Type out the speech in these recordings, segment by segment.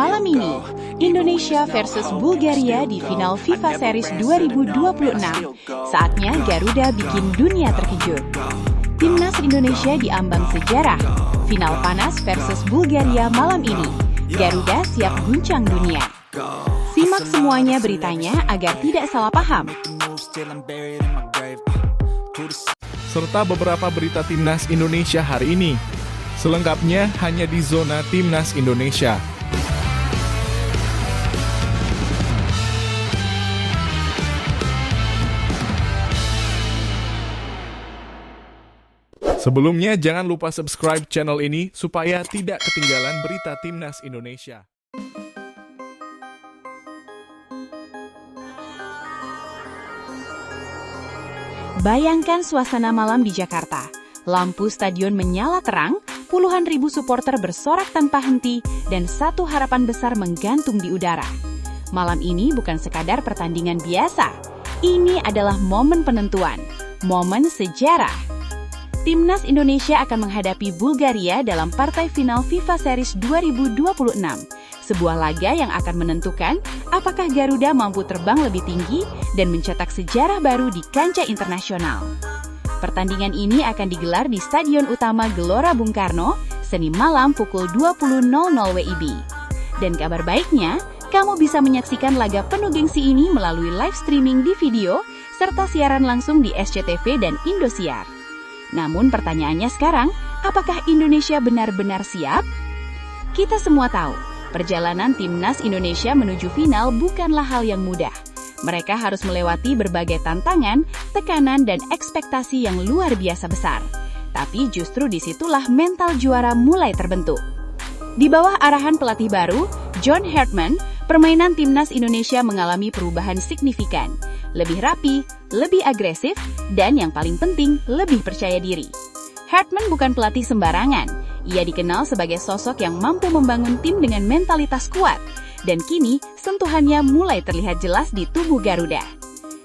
Malam ini, Indonesia versus Bulgaria di final FIFA Series 2026. Saatnya Garuda bikin dunia terkejut. Timnas Indonesia diambang sejarah. Final panas versus Bulgaria malam ini. Garuda siap guncang dunia. Simak semuanya beritanya agar tidak salah paham. Serta beberapa berita Timnas Indonesia hari ini. Selengkapnya hanya di Zona Timnas Indonesia. Sebelumnya, jangan lupa subscribe channel ini supaya tidak ketinggalan berita Timnas Indonesia. Bayangkan suasana malam di Jakarta. Lampu stadion menyala terang, puluhan ribu supporter bersorak tanpa henti, dan satu harapan besar menggantung di udara. Malam ini bukan sekadar pertandingan biasa. Ini adalah momen penentuan, momen sejarah. Timnas Indonesia akan menghadapi Bulgaria dalam partai final FIFA Series 2026. Sebuah laga yang akan menentukan apakah Garuda mampu terbang lebih tinggi dan mencetak sejarah baru di kancah internasional. Pertandingan ini akan digelar di Stadion Utama Gelora Bung Karno, Senin malam pukul 20.00 WIB. Dan kabar baiknya, kamu bisa menyaksikan laga penuh gengsi ini melalui live streaming di video, serta siaran langsung di SCTV dan Indosiar. Namun pertanyaannya sekarang, apakah Indonesia benar-benar siap? Kita semua tahu, perjalanan Timnas Indonesia menuju final bukanlah hal yang mudah. Mereka harus melewati berbagai tantangan, tekanan, dan ekspektasi yang luar biasa besar. Tapi justru disitulah mental juara mulai terbentuk. Di bawah arahan pelatih baru, John Hartman, permainan Timnas Indonesia mengalami perubahan signifikan. Lebih rapi, lebih agresif, dan yang paling penting, lebih percaya diri. Hartman bukan pelatih sembarangan. Ia dikenal sebagai sosok yang mampu membangun tim dengan mentalitas kuat. Dan kini, sentuhannya mulai terlihat jelas di tubuh Garuda.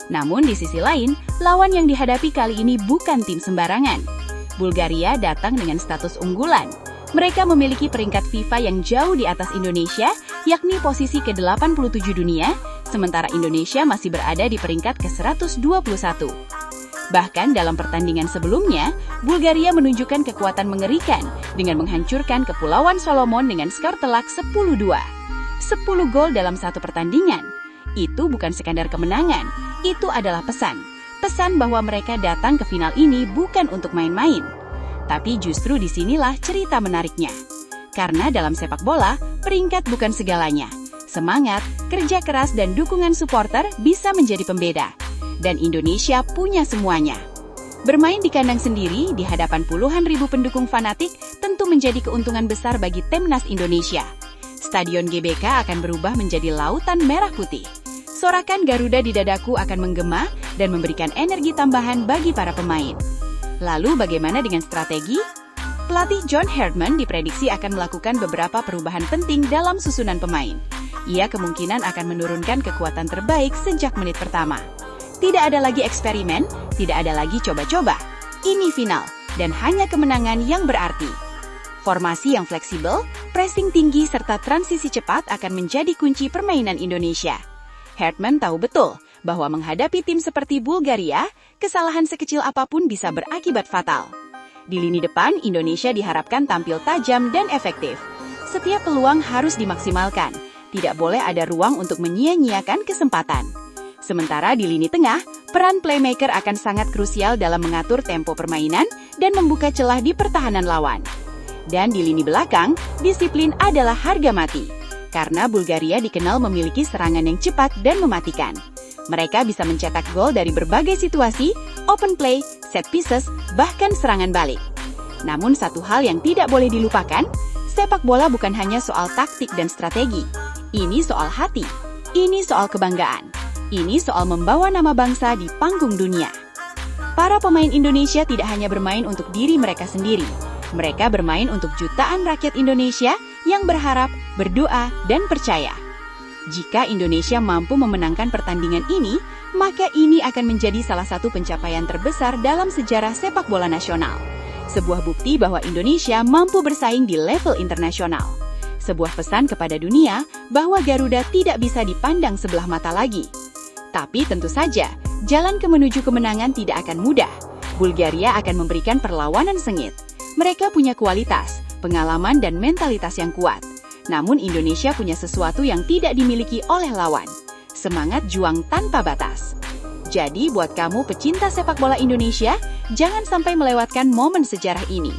Namun di sisi lain, lawan yang dihadapi kali ini bukan tim sembarangan. Bulgaria datang dengan status unggulan. Mereka memiliki peringkat FIFA yang jauh di atas Indonesia, yakni posisi ke-87 dunia, sementara Indonesia masih berada di peringkat ke-121. Bahkan dalam pertandingan sebelumnya, Bulgaria menunjukkan kekuatan mengerikan dengan menghancurkan Kepulauan Solomon dengan skor telak 10-2. 10 gol dalam satu pertandingan. Itu bukan sekadar kemenangan, itu adalah pesan. Pesan bahwa mereka datang ke final ini bukan untuk main-main. Tapi justru disinilah cerita menariknya. Karena dalam sepak bola, peringkat bukan segalanya. Semangat, kerja keras, dan dukungan supporter bisa menjadi pembeda. Dan Indonesia punya semuanya. Bermain di kandang sendiri di hadapan puluhan ribu pendukung fanatik tentu menjadi keuntungan besar bagi Timnas Indonesia. Stadion GBK akan berubah menjadi lautan merah putih. Sorakan Garuda di dadaku akan menggema dan memberikan energi tambahan bagi para pemain. Lalu bagaimana dengan strategi? Pelatih John Hartman diprediksi akan melakukan beberapa perubahan penting dalam susunan pemain. Ia kemungkinan akan menurunkan kekuatan terbaik sejak menit pertama. Tidak ada lagi eksperimen, tidak ada lagi coba-coba. Ini final, dan hanya kemenangan yang berarti. Formasi yang fleksibel, pressing tinggi, serta transisi cepat akan menjadi kunci permainan Indonesia. Hartman tahu betul bahwa menghadapi tim seperti Bulgaria, kesalahan sekecil apapun bisa berakibat fatal. Di lini depan, Indonesia diharapkan tampil tajam dan efektif. Setiap peluang harus dimaksimalkan. Tidak boleh ada ruang untuk menyia-nyiakan kesempatan. Sementara di lini tengah, peran playmaker akan sangat krusial dalam mengatur tempo permainan dan membuka celah di pertahanan lawan. Dan di lini belakang, disiplin adalah harga mati. Karena Bulgaria dikenal memiliki serangan yang cepat dan mematikan. Mereka bisa mencetak gol dari berbagai situasi, open play, set pieces, bahkan serangan balik. Namun satu hal yang tidak boleh dilupakan, sepak bola bukan hanya soal taktik dan strategi. Ini soal hati, ini soal kebanggaan, ini soal membawa nama bangsa di panggung dunia. Para pemain Indonesia tidak hanya bermain untuk diri mereka sendiri. Mereka bermain untuk jutaan rakyat Indonesia yang berharap, berdoa, dan percaya. Jika Indonesia mampu memenangkan pertandingan ini, maka ini akan menjadi salah satu pencapaian terbesar dalam sejarah sepak bola nasional. Sebuah bukti bahwa Indonesia mampu bersaing di level internasional. Sebuah pesan kepada dunia bahwa Garuda tidak bisa dipandang sebelah mata lagi. Tapi tentu saja, jalan menuju kemenangan tidak akan mudah. Bulgaria akan memberikan perlawanan sengit. Mereka punya kualitas, pengalaman, dan mentalitas yang kuat. Namun Indonesia punya sesuatu yang tidak dimiliki oleh lawan. Semangat juang tanpa batas. Jadi buat kamu pecinta sepak bola Indonesia, jangan sampai melewatkan momen sejarah ini.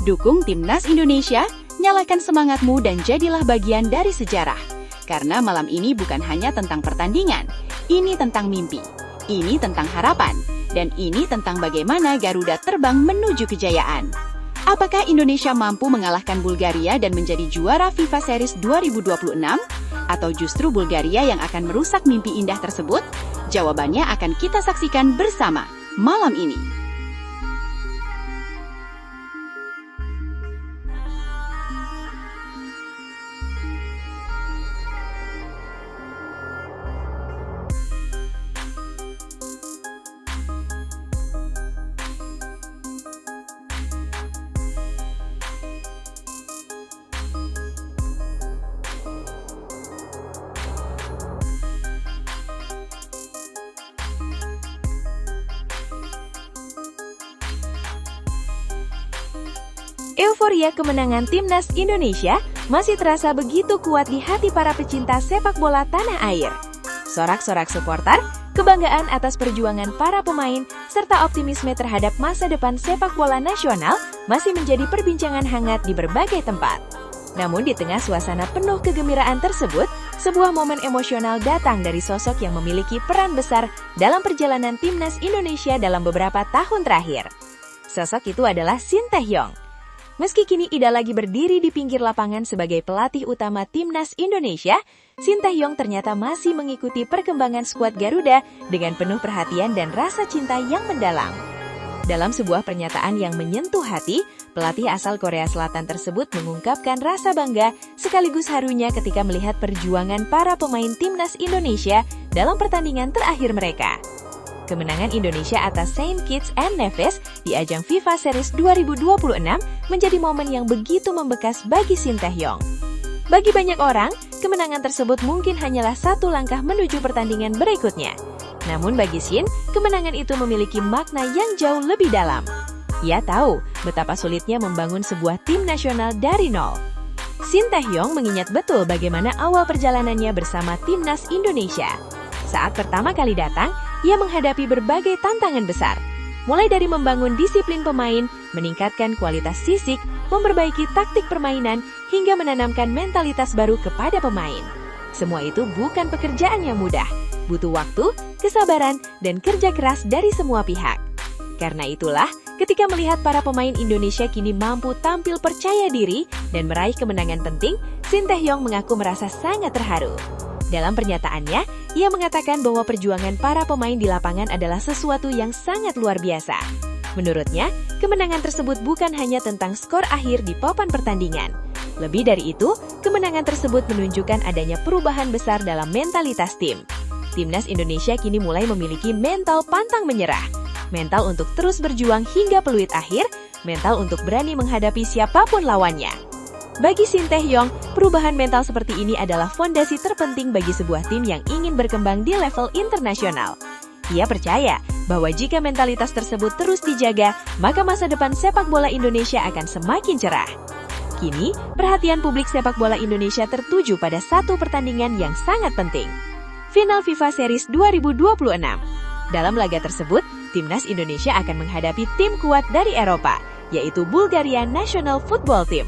Dukung Timnas Indonesia, nyalakan semangatmu dan jadilah bagian dari sejarah. Karena malam ini bukan hanya tentang pertandingan, ini tentang mimpi, ini tentang harapan, dan ini tentang bagaimana Garuda terbang menuju kejayaan. Apakah Indonesia mampu mengalahkan Bulgaria dan menjadi juara FIFA Series 2026? Atau justru Bulgaria yang akan merusak mimpi indah tersebut? Jawabannya akan kita saksikan bersama malam ini. Euforia kemenangan Timnas Indonesia masih terasa begitu kuat di hati para pecinta sepak bola tanah air. Sorak-sorak supporter, kebanggaan atas perjuangan para pemain, serta optimisme terhadap masa depan sepak bola nasional masih menjadi perbincangan hangat di berbagai tempat. Namun di tengah suasana penuh kegembiraan tersebut, sebuah momen emosional datang dari sosok yang memiliki peran besar dalam perjalanan Timnas Indonesia dalam beberapa tahun terakhir. Sosok itu adalah Shin Tae-hyung. Meski kini Ida lagi berdiri di pinggir lapangan sebagai pelatih utama Timnas Indonesia, Shin Tae-hyung ternyata masih mengikuti perkembangan skuad Garuda dengan penuh perhatian dan rasa cinta yang mendalam. Dalam sebuah pernyataan yang menyentuh hati, pelatih asal Korea Selatan tersebut mengungkapkan rasa bangga sekaligus harunya ketika melihat perjuangan para pemain Timnas Indonesia dalam pertandingan terakhir mereka. Kemenangan Indonesia atas Saint Kitts and Nevis di ajang FIFA Series 2026 menjadi momen yang begitu membekas bagi Shin Tae-hyung. Bagi banyak orang, kemenangan tersebut mungkin hanyalah satu langkah menuju pertandingan berikutnya. Namun bagi Shin, kemenangan itu memiliki makna yang jauh lebih dalam. Ia tahu betapa sulitnya membangun sebuah tim nasional dari nol. Shin Tae-hyung mengingat betul bagaimana awal perjalanannya bersama Timnas Indonesia. Saat pertama kali datang, ia menghadapi berbagai tantangan besar. Mulai dari membangun disiplin pemain, meningkatkan kualitas fisik, memperbaiki taktik permainan, hingga menanamkan mentalitas baru kepada pemain. Semua itu bukan pekerjaan yang mudah, butuh waktu, kesabaran, dan kerja keras dari semua pihak. Karena itulah, ketika melihat para pemain Indonesia kini mampu tampil percaya diri dan meraih kemenangan penting, Shin Tae-hyung mengaku merasa sangat terharu. Dalam pernyataannya, ia mengatakan bahwa perjuangan para pemain di lapangan adalah sesuatu yang sangat luar biasa. Menurutnya, kemenangan tersebut bukan hanya tentang skor akhir di papan pertandingan. Lebih dari itu, kemenangan tersebut menunjukkan adanya perubahan besar dalam mentalitas tim. Timnas Indonesia kini mulai memiliki mental pantang menyerah, mental untuk terus berjuang hingga peluit akhir, mental untuk berani menghadapi siapapun lawannya. Bagi Shin Tae-hyung, perubahan mental seperti ini adalah fondasi terpenting bagi sebuah tim yang ingin berkembang di level internasional. Ia percaya bahwa jika mentalitas tersebut terus dijaga, maka masa depan sepak bola Indonesia akan semakin cerah. Kini, perhatian publik sepak bola Indonesia tertuju pada satu pertandingan yang sangat penting. Final FIFA Series 2026. Dalam laga tersebut, Timnas Indonesia akan menghadapi tim kuat dari Eropa, yaitu Bulgaria National Football Team.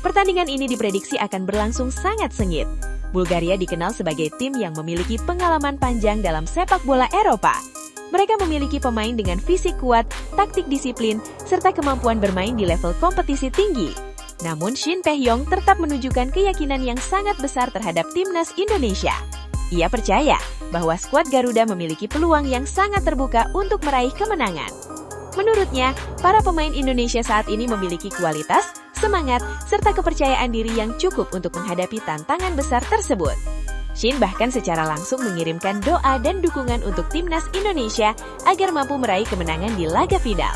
Pertandingan ini diprediksi akan berlangsung sangat sengit. Bulgaria dikenal sebagai tim yang memiliki pengalaman panjang dalam sepak bola Eropa. Mereka memiliki pemain dengan fisik kuat, taktik disiplin, serta kemampuan bermain di level kompetisi tinggi. Namun Shin Tae-hyung tetap menunjukkan keyakinan yang sangat besar terhadap Timnas Indonesia. Ia percaya bahwa skuad Garuda memiliki peluang yang sangat terbuka untuk meraih kemenangan. Menurutnya, para pemain Indonesia saat ini memiliki kualitas, semangat, serta kepercayaan diri yang cukup untuk menghadapi tantangan besar tersebut. Shin bahkan secara langsung mengirimkan doa dan dukungan untuk Timnas Indonesia agar mampu meraih kemenangan di laga final.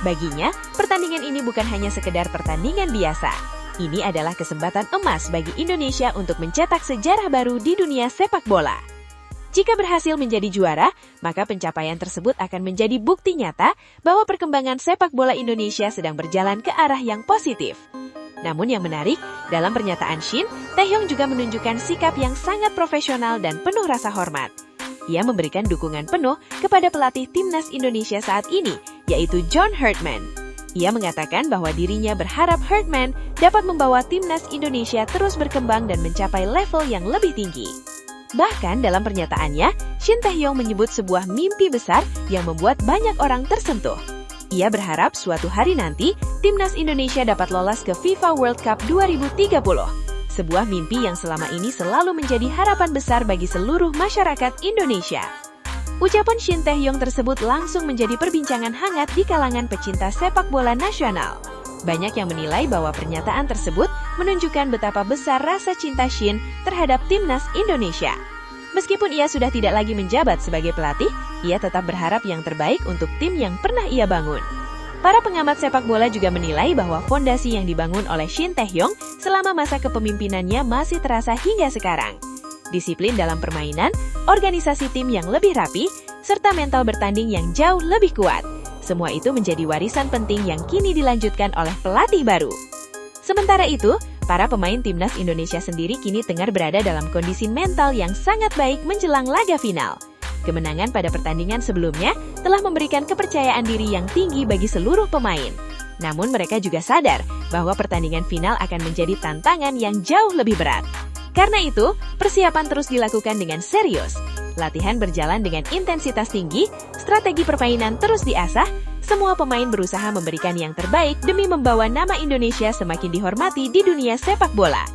Baginya, pertandingan ini bukan hanya sekedar pertandingan biasa. Ini adalah kesempatan emas bagi Indonesia untuk mencetak sejarah baru di dunia sepak bola. Jika berhasil menjadi juara, maka pencapaian tersebut akan menjadi bukti nyata bahwa perkembangan sepak bola Indonesia sedang berjalan ke arah yang positif. Namun yang menarik, dalam pernyataan Shin, Tae-hyung juga menunjukkan sikap yang sangat profesional dan penuh rasa hormat. Ia memberikan dukungan penuh kepada pelatih timnas Indonesia saat ini, yaitu John Herdman. Ia mengatakan bahwa dirinya berharap Herdman dapat membawa timnas Indonesia terus berkembang dan mencapai level yang lebih tinggi. Bahkan dalam pernyataannya, Shin Tae-hyung menyebut sebuah mimpi besar yang membuat banyak orang tersentuh. Ia berharap suatu hari nanti, timnas Indonesia dapat lolos ke FIFA World Cup 2030. Sebuah mimpi yang selama ini selalu menjadi harapan besar bagi seluruh masyarakat Indonesia. Ucapan Shin Tae-hyung tersebut langsung menjadi perbincangan hangat di kalangan pecinta sepak bola nasional. Banyak yang menilai bahwa pernyataan tersebut menunjukkan betapa besar rasa cinta Shin terhadap timnas Indonesia. Meskipun ia sudah tidak lagi menjabat sebagai pelatih, ia tetap berharap yang terbaik untuk tim yang pernah ia bangun. Para pengamat sepak bola juga menilai bahwa fondasi yang dibangun oleh Shin Tae-hyung selama masa kepemimpinannya masih terasa hingga sekarang. Disiplin dalam permainan, organisasi tim yang lebih rapi, serta mental bertanding yang jauh lebih kuat. Semua itu menjadi warisan penting yang kini dilanjutkan oleh pelatih baru. Sementara itu, para pemain timnas Indonesia sendiri kini tengah berada dalam kondisi mental yang sangat baik menjelang laga final. Kemenangan pada pertandingan sebelumnya telah memberikan kepercayaan diri yang tinggi bagi seluruh pemain. Namun mereka juga sadar bahwa pertandingan final akan menjadi tantangan yang jauh lebih berat. Karena itu, persiapan terus dilakukan dengan serius. Latihan berjalan dengan intensitas tinggi, strategi permainan terus diasah, semua pemain berusaha memberikan yang terbaik demi membawa nama Indonesia semakin dihormati di dunia sepak bola.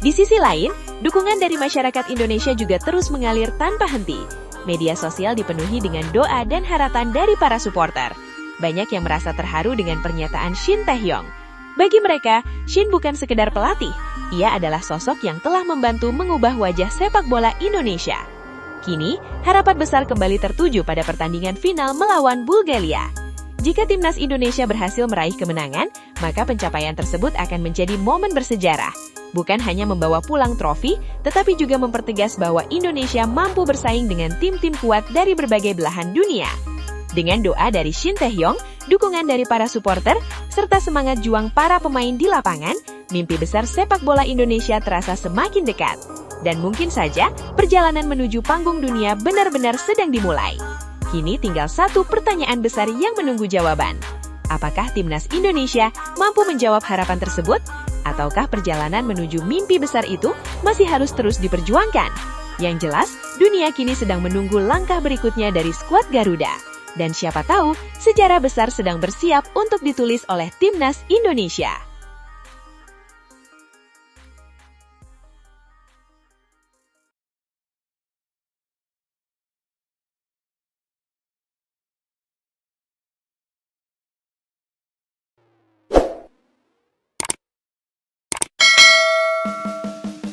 Di sisi lain, dukungan dari masyarakat Indonesia juga terus mengalir tanpa henti. Media sosial dipenuhi dengan doa dan harapan dari para supporter. Banyak yang merasa terharu dengan pernyataan Shin Tae-hyung. Bagi mereka, Shin bukan sekedar pelatih, ia adalah sosok yang telah membantu mengubah wajah sepak bola Indonesia. Kini, harapan besar kembali tertuju pada pertandingan final melawan Bulgaria. Jika timnas Indonesia berhasil meraih kemenangan, maka pencapaian tersebut akan menjadi momen bersejarah. Bukan hanya membawa pulang trofi, tetapi juga mempertegas bahwa Indonesia mampu bersaing dengan tim-tim kuat dari berbagai belahan dunia. Dengan doa dari Shin Tae-hyung, dukungan dari para supporter, serta semangat juang para pemain di lapangan, mimpi besar sepak bola Indonesia terasa semakin dekat. Dan mungkin saja, perjalanan menuju panggung dunia benar-benar sedang dimulai. Kini tinggal satu pertanyaan besar yang menunggu jawaban. Apakah timnas Indonesia mampu menjawab harapan tersebut? Ataukah perjalanan menuju mimpi besar itu masih harus terus diperjuangkan? Yang jelas, dunia kini sedang menunggu langkah berikutnya dari skuad Garuda. Dan siapa tahu, sejarah besar sedang bersiap untuk ditulis oleh timnas Indonesia.